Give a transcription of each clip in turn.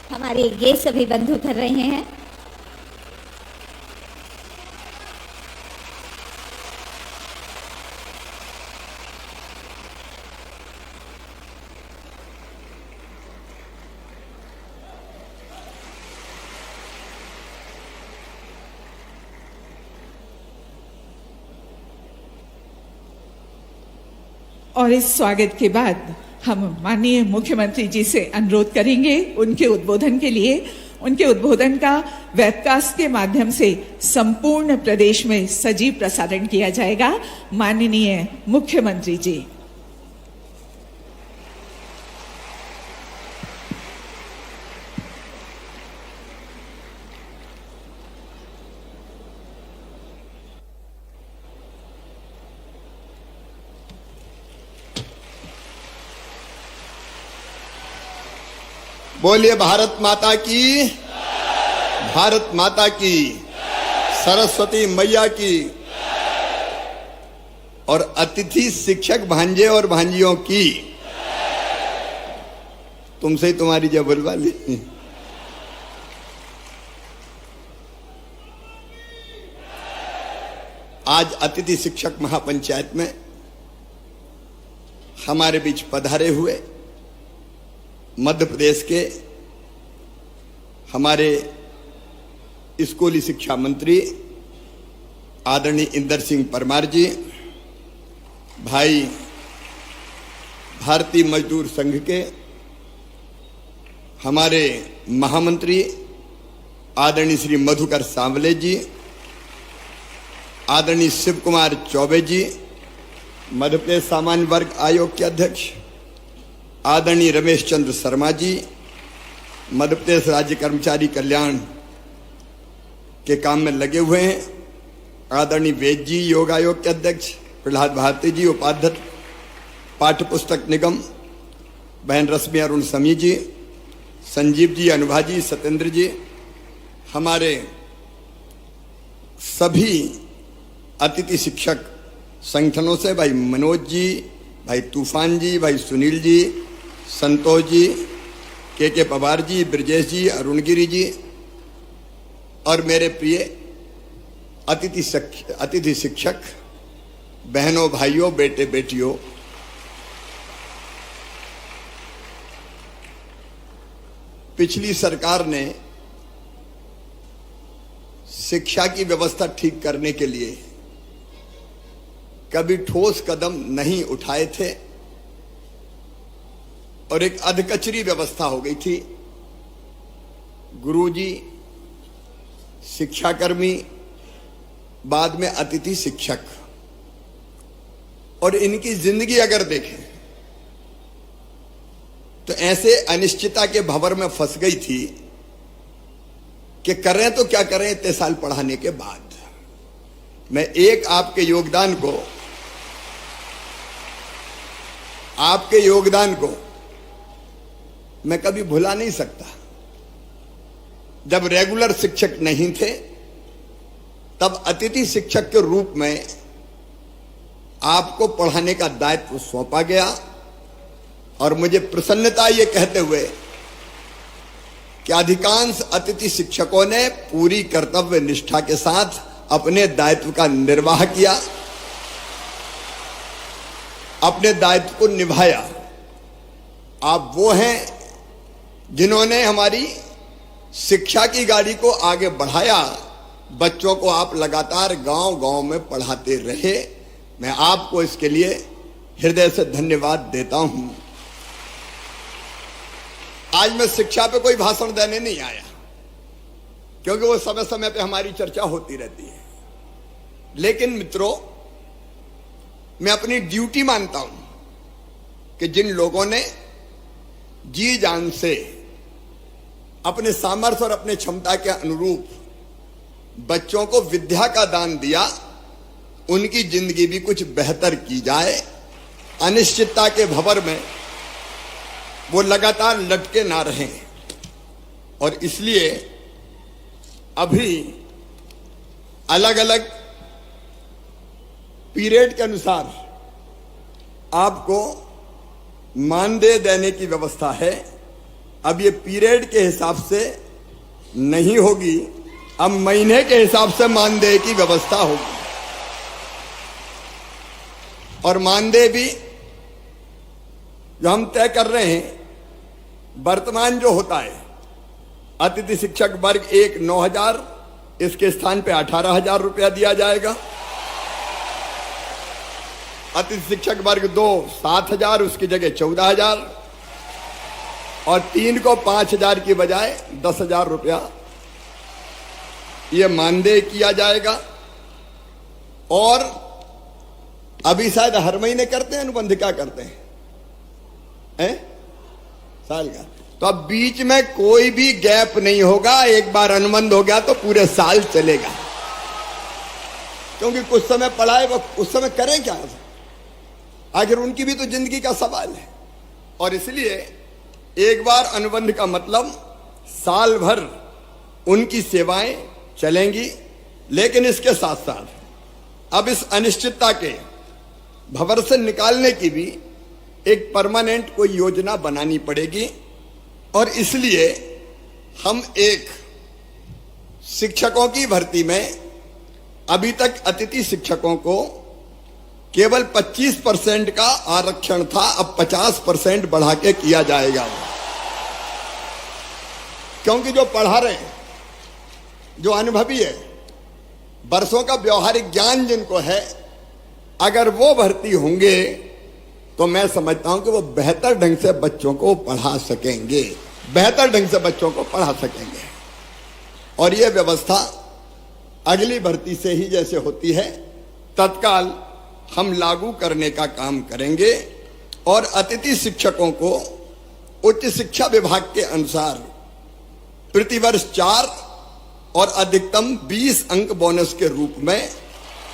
हमारे ये सभी बंधु कर रहे हैं। और इस स्वागत के बाद हम माननीय मुख्यमंत्री जी से अनुरोध करेंगे उनके उद्बोधन के लिए। उनके उद्बोधन का वेबकास्ट के माध्यम से संपूर्ण प्रदेश में सजीव प्रसारण किया जाएगा। माननीय मुख्यमंत्री जी। बोलिए भारत माता की, भारत माता की, सरस्वती मैया की। और अतिथि शिक्षक भांजे और भांजियों की। तुमसे ही तुम्हारी जय बुलवा ली। आज अतिथि शिक्षक महापंचायत में हमारे बीच पधारे हुए मध्य प्रदेश के हमारे स्कूली शिक्षा मंत्री आदरणीय इंदर सिंह परमार जी, भाई भारतीय मजदूर संघ के हमारे महामंत्री आदरणीय श्री मधुकर सांवले जी, आदरणीय शिव कुमार चौबे जी, मध्य प्रदेश सामान्य वर्ग आयोग के अध्यक्ष आदरणीय रमेश चंद्र शर्मा जी, मध्य प्रदेश राज्य कर्मचारी कल्याण के काम में लगे हुए हैं, आदरणीय वेद जी योग आयोग के अध्यक्ष प्रहलाद भारती जी, उपाध्यक्ष पाठ्य पुस्तक निगम बहन रश्मि अरुण समी जी, संजीव जी, अनुभा जी, सत्येंद्र जी, हमारे सभी अतिथि शिक्षक संगठनों से भाई मनोज जी, भाई तूफान जी, भाई सुनील जी, संतोष जी, के पवार जी, ब्रजेश जी, अरुणगिरी जी और मेरे प्रिय अतिथि शिक्षक बहनों, भाइयों, बेटे बेटियों, पिछली सरकार ने शिक्षा की व्यवस्था ठीक करने के लिए कभी ठोस कदम नहीं उठाए थे और एक अधकचरी व्यवस्था हो गई थी। गुरुजी, शिक्षाकर्मी, बाद में अतिथि शिक्षक, और इनकी जिंदगी अगर देखें तो ऐसे अनिश्चितता के भंवर में फंस गई थी कि करें तो क्या करें इतने साल पढ़ाने के बाद। मैं एक आपके योगदान को मैं कभी भुला नहीं सकता। जब रेगुलर शिक्षक नहीं थे तब अतिथि शिक्षक के रूप में आपको पढ़ाने का दायित्व सौंपा गया और मुझे प्रसन्नता ये कहते हुए कि अधिकांश अतिथि शिक्षकों ने पूरी कर्तव्य निष्ठा के साथ अपने दायित्व का निर्वाह किया, अपने दायित्व को निभाया। आप वो हैं जिन्होंने हमारी शिक्षा की गाड़ी को आगे बढ़ाया। बच्चों को आप लगातार गांव-गांव में पढ़ाते रहे। मैं आपको इसके लिए हृदय से धन्यवाद देता हूं। आज मैं शिक्षा पे कोई भाषण देने नहीं आया, क्योंकि वो समय समय पे हमारी चर्चा होती रहती है। लेकिन मित्रों, मैं अपनी ड्यूटी मानता हूं कि जिन लोगों ने जी जान से अपने सामर्थ्य और अपने क्षमता के अनुरूप बच्चों को विद्या का दान दिया, उनकी जिंदगी भी कुछ बेहतर की जाए। अनिश्चितता के भंवर में वो लगातार लटके ना रहें। और इसलिए अभी अलग अलग पीरियड के अनुसार आपको मानदेय देने की व्यवस्था है। अब ये पीरियड के हिसाब से नहीं होगी, अब महीने के हिसाब से मानदेय की व्यवस्था होगी। और मानदेय भी जो हम तय कर रहे हैं, वर्तमान जो होता है अतिथि शिक्षक वर्ग 1 9,000, इसके स्थान पे 18,000 रुपया दिया जाएगा। अतिथि शिक्षक वर्ग 2 7,000, उसकी जगह 14,000, और 3 को 5,000 की बजाय 10,000 रुपया ये मानदेय किया जाएगा। और अभी शायद हर महीने करते हैं अनुबंध, क्या करते हैं साल का, तो अब बीच में कोई भी गैप नहीं होगा। एक बार अनुबंध हो गया तो पूरे साल चलेगा, क्योंकि कुछ समय पढ़ाए वो उस समय करें क्या, आखिर उनकी भी तो जिंदगी का सवाल है। और इसलिए एक बार अनुबंध का मतलब साल भर उनकी सेवाएं चलेंगी। लेकिन इसके साथ साथ अब इस अनिश्चितता के भंवर से निकालने की भी एक परमानेंट कोई योजना बनानी पड़ेगी। और इसलिए हम एक शिक्षकों की भर्ती में अभी तक अतिथि शिक्षकों को केवल 25% का आरक्षण था, अब 50% बढ़ा के किया जाएगा। क्योंकि जो पढ़ा रहे हैं, जो अनुभवी है, वर्षों का व्यवहारिक ज्ञान जिनको है, अगर वो भर्ती होंगे तो मैं समझता हूं कि वो बेहतर ढंग से बच्चों को पढ़ा सकेंगे, बेहतर ढंग से बच्चों को पढ़ा सकेंगे। और ये व्यवस्था अगली भर्ती से ही जैसे होती है तत्काल हम लागू करने का काम करेंगे। और अतिथि शिक्षकों को उच्च शिक्षा विभाग के अनुसार प्रतिवर्ष 4 और अधिकतम 20 अंक बोनस के रूप में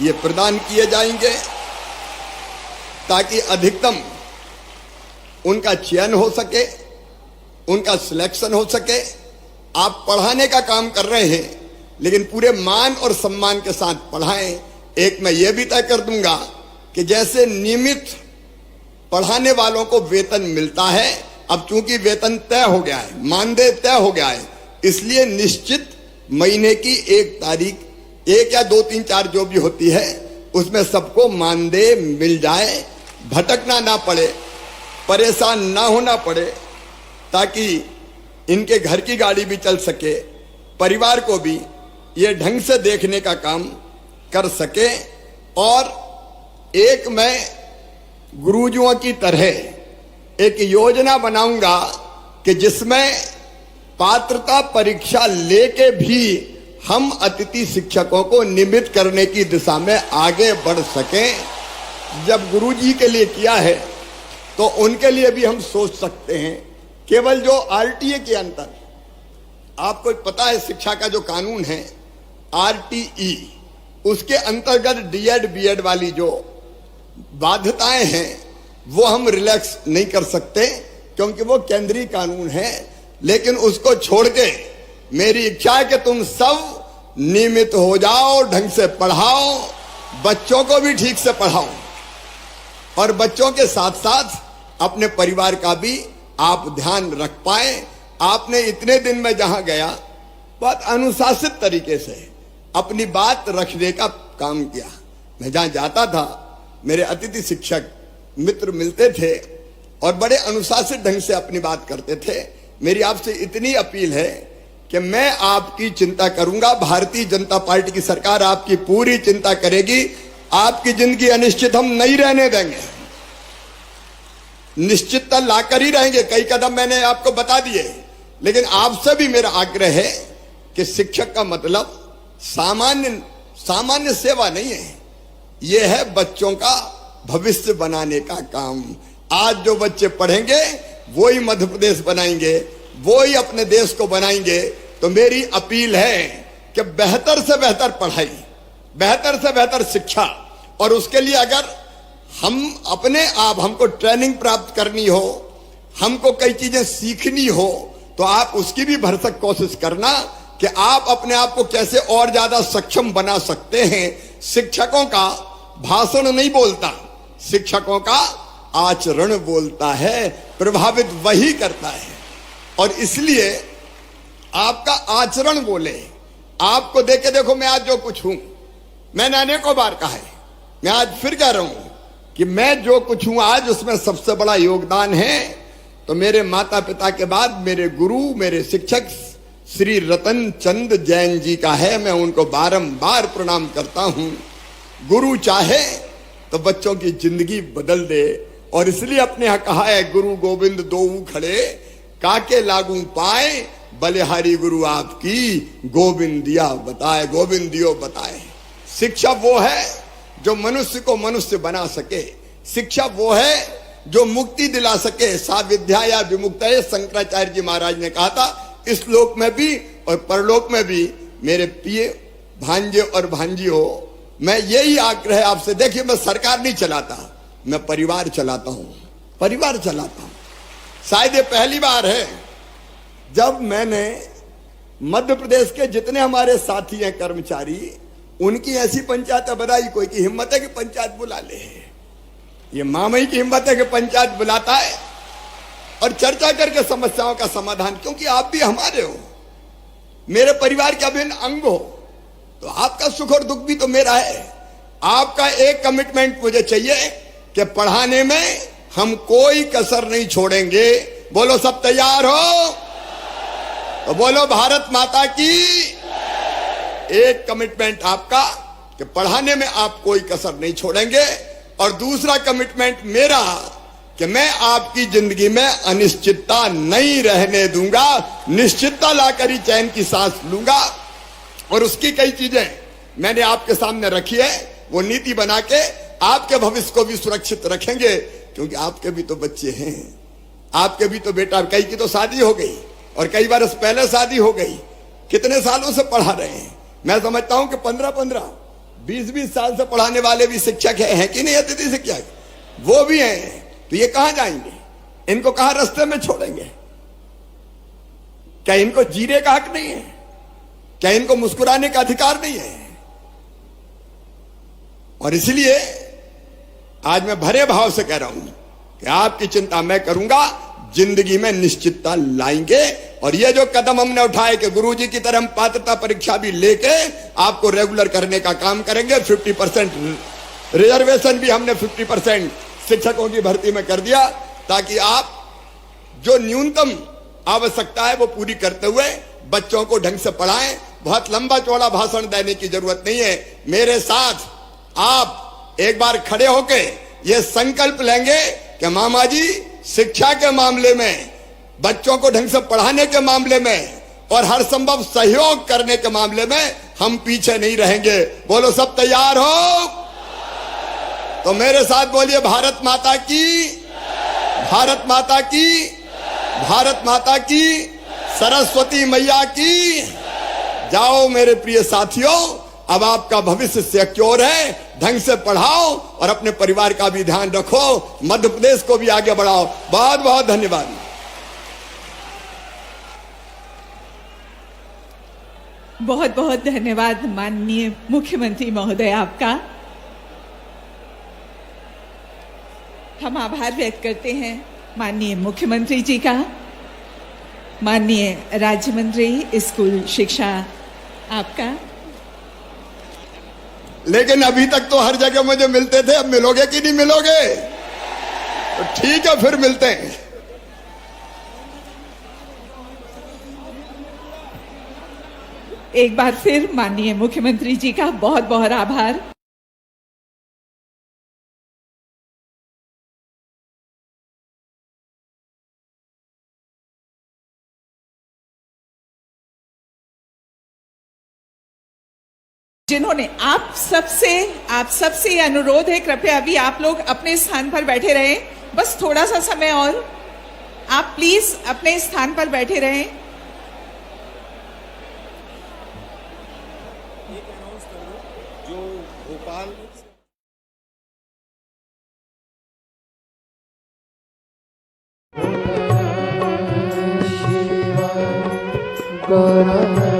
ये प्रदान किए जाएंगे, ताकि अधिकतम उनका चयन हो सके, उनका सिलेक्शन हो सके। आप पढ़ाने का काम कर रहे हैं, लेकिन पूरे मान और सम्मान के साथ पढ़ाएं। एक मैं ये भी तय कर दूंगा कि जैसे नियमित पढ़ाने वालों को वेतन मिलता है, अब चूंकि वेतन तय हो गया है, मानदेय तय हो गया है, इसलिए निश्चित महीने की 1 तारीख, 1 या 2 3 4 जो भी होती है, उसमें सबको मानदेय मिल जाए, भटकना ना पड़े, परेशान ना होना पड़े, ताकि इनके घर की गाड़ी भी चल सके, परिवार को भी ये ढंग से देखने का काम कर सके। और एक मैं गुरुजियों की तरह एक योजना बनाऊंगा कि जिसमें पात्रता परीक्षा लेके भी हम अतिथि शिक्षकों को नियमित करने की दिशा में आगे बढ़ सकें। जब गुरुजी के लिए किया है तो उनके लिए भी हम सोच सकते हैं। केवल जो आरटीए के अंतर, आपको पता है शिक्षा का जो कानून है आरटीई, उसके अंतर्गत डीएड बीएड वाली जो बाध्यताएं हैं वो हम रिलैक्स नहीं कर सकते, क्योंकि वो केंद्रीय कानून है। लेकिन उसको छोड़ के मेरी इच्छा है कि तुम सब नियमित हो जाओ, ढंग से पढ़ाओ, बच्चों को भी ठीक से पढ़ाओ, और बच्चों के साथ साथ अपने परिवार का भी आप ध्यान रख पाए। आपने इतने दिन में जहां गया बहुत अनुशासित तरीके से अपनी बात रखने का काम किया। मैं जहां जाता था मेरे अतिथि शिक्षक मित्र मिलते थे और बड़े अनुशासित ढंग से अपनी बात करते थे। मेरी आपसे इतनी अपील है कि मैं आपकी चिंता करूंगा, भारतीय जनता पार्टी की सरकार आपकी पूरी चिंता करेगी। आपकी जिंदगी अनिश्चित हम नहीं रहने देंगे, निश्चितता लाकर ही रहेंगे। कई कदम मैंने आपको बता दिए, लेकिन आपसे भी मेरा आग्रह है कि शिक्षक का मतलब सामान्य सेवा नहीं है, यह है बच्चों का भविष्य बनाने का काम। आज जो बच्चे पढ़ेंगे वो ही मध्य प्रदेश बनाएंगे, वो ही अपने देश को बनाएंगे। तो मेरी अपील है कि बेहतर से बेहतर पढ़ाई, बेहतर से बेहतर शिक्षा, और उसके लिए अगर हम अपने आप हमको ट्रेनिंग प्राप्त करनी हो, हमको कई चीजें सीखनी हो, तो आप उसकी भी भरसक कोशिश करना कि आप अपने आप को कैसे और ज्यादा सक्षम बना सकते हैं। शिक्षकों का भाषण नहीं बोलता, शिक्षकों का आचरण बोलता है, प्रभावित वही करता है। और इसलिए आपका आचरण बोले। आपको देख के देखो, मैं आज जो कुछ हूं, मैंने अनेकों बार कहा है, मैं आज फिर कह रहा हूं कि मैं जो कुछ हूं आज, उसमें सबसे बड़ा योगदान है तो मेरे माता पिता के बाद मेरे गुरु, मेरे शिक्षक श्री रतन चंद जैन जी का है। मैं उनको बारंबार प्रणाम करता हूं। गुरु चाहे तो बच्चों की जिंदगी बदल दे, और इसलिए अपने यहां कहा है, गुरु गोविंद दोऊ खड़े काके लागू पाए, बलिहारी गुरु आपकी गोविंदिया बताए, गोविंदियो बताए। शिक्षा वो है जो मनुष्य को मनुष्य बना सके। शिक्षा वो है जो मुक्ति दिला सके। सा विद्या या विमुक्त, शंकराचार्य जी महाराज ने कहा था। इस लोक में भी और परलोक में भी मेरे प्रिय भांजे और भांजियों, मैं यही आग्रह आपसे, देखिए मैं सरकार नहीं चलाता, मैं परिवार चलाता हूं, परिवार चलाता हूं। शायद ये पहली बार है जब मैंने मध्य प्रदेश के जितने हमारे साथी हैं कर्मचारी, उनकी ऐसी पंचायत बधाई, कोई की हिम्मत है कि पंचायत बुला ले। ये मामई की हिम्मत है कि पंचायत बुलाता है और चर्चा करके समस्याओं का समाधान, क्योंकि आप भी हमारे हो, मेरे परिवार के अभिन्न अंग हो, तो आपका सुख और दुख भी तो मेरा है। आपका एक कमिटमेंट मुझे चाहिए कि पढ़ाने में हम कोई कसर नहीं छोड़ेंगे। बोलो सब तैयार हो तो बोलो भारत माता की। एक कमिटमेंट आपका कि पढ़ाने में आप कोई कसर नहीं छोड़ेंगे, और दूसरा कमिटमेंट मेरा कि मैं आपकी जिंदगी में अनिश्चितता नहीं रहने दूंगा, निश्चितता लाकर ही चैन की सांस लूंगा। और उसकी कई चीजें मैंने आपके सामने रखी है, वो नीति बना के आपके भविष्य को भी सुरक्षित रखेंगे, क्योंकि आपके भी तो बच्चे हैं, आपके भी तो बेटा, कई की तो शादी हो गई और कई बार पहले शादी हो गई। कितने सालों से पढ़ा रहे हैं? मैं समझता हूं कि 15-15, 20-20 साल से पढ़ाने वाले भी शिक्षक हैं कि नहीं? अतिथि शिक्षक वो भी हैं। तो ये कहां जाएंगे? इनको कहां रास्ते में छोड़ेंगे? क्या इनको जीने का हक नहीं है? क्या इनको मुस्कुराने का अधिकार नहीं है? और इसलिए आज मैं भरे भाव से कह रहा हूं कि आपकी चिंता मैं करूंगा, जिंदगी में निश्चितता लाएंगे। और ये जो कदम हमने उठाए कि गुरुजी की तरह हम पात्रता परीक्षा भी लेके आपको रेगुलर करने का काम करेंगे। 50% रिजर्वेशन भी हमने 50% शिक्षकों की भर्ती में कर दिया, ताकि आप जो न्यूनतम आवश्यकता है वो पूरी करते हुए बच्चों को ढंग से पढ़ाएं। बहुत लंबा चौड़ा भाषण देने की जरूरत नहीं है। मेरे साथ आप एक बार खड़े होके ये संकल्प लेंगे कि मामा जी, शिक्षा के मामले में, बच्चों को ढंग से पढ़ाने के मामले में और हर संभव सहयोग करने के मामले में हम पीछे नहीं रहेंगे। बोलो सब तैयार हो तो मेरे साथ बोलिए, भारत माता की, भारत माता की, भारत माता की, सरस्वती मैया की। जाओ मेरे प्रिय साथियों, अब आपका भविष्य सिक्योर है। ढंग से पढ़ाओ और अपने परिवार का भी ध्यान रखो, मध्य प्रदेश को भी आगे बढ़ाओ। बहुत बहुत धन्यवाद। बहुत बहुत धन्यवाद माननीय मुख्यमंत्री महोदय आपका। हम आभार व्यक्त करते हैं माननीय मुख्यमंत्री जी का। माननीय राज्य मंत्री स्कूल शिक्षा आपका। लेकिन अभी तक तो हर जगह मुझे मिलते थे, अब मिलोगे कि नहीं मिलोगे? तो ठीक है, फिर मिलते हैं। एक बार फिर माननीय मुख्यमंत्री जी का बहुत बहुत आभार। जिन्होंने आप सबसे अनुरोध है, कृपया अभी आप लोग अपने स्थान पर बैठे रहें, बस थोड़ा सा समय और आप प्लीज अपने स्थान पर बैठे रहें। जो भोपाल शिवा